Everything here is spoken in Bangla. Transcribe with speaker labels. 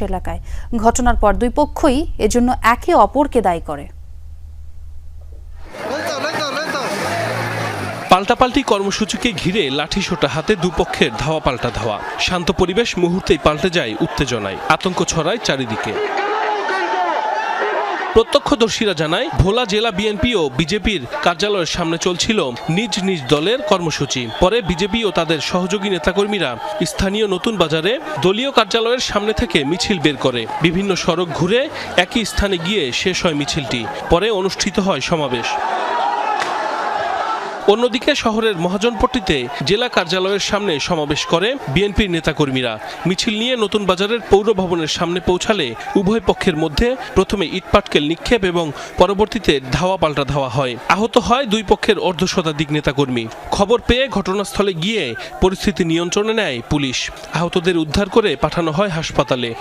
Speaker 1: এলাকায়। ঘটনার পর দুই পক্ষই এজন্য একে অপরকে দায়ী করে।
Speaker 2: পাল্টাপাল্টি কর্মসূচিকে ঘিরে লাঠিসোঁটা হাতে দুপক্ষের ধাওয়া পাল্টা ধাওয়া। শান্ত পরিবেশ মুহূর্তেই পাল্টে যায় উত্তেজনায়, আতঙ্ক ছড়ায় চারিদিকে। প্রত্যক্ষদর্শীরা জানায়, ভোলা জেলা বিএনপি ও বিজেপির কার্যালয়ের সামনে চলছিল নিজ নিজ দলের কর্মসূচি। পরে বিজেপি ও তাদের সহযোগী নেতাকর্মীরা স্থানীয় নতুন বাজারে দলীয় কার্যালয়ের সামনে থেকে মিছিল বের করে। বিভিন্ন সড়ক ঘুরে একই স্থানে গিয়ে শেষ হয় মিছিলটি। পরে অনুষ্ঠিত হয় সমাবেশ। অন্যদিকে শহরের মহাজনপট্টিতে জেলা কার্যালয়ের সামনে সমাবেশ করে বিএনপির নেতাকর্মীরা। মিছিল নিয়ে নতুন বাজারের পৌর ভবনের সামনে পৌঁছালে উভয় পক্ষের মধ্যে প্রথমে ইটপাটকেল নিক্ষেপ এবং পরবর্তীতে ধাওয়া পাল্টা ধাওয়া হয়। আহত হয় দুই পক্ষের অর্ধশতাধিক নেতাকর্মী। খবর পেয়ে ঘটনাস্থলে গিয়ে পরিস্থিতি নিয়ন্ত্রণে নেয় পুলিশ। আহতদের উদ্ধার করে পাঠানো হয় হাসপাতালে।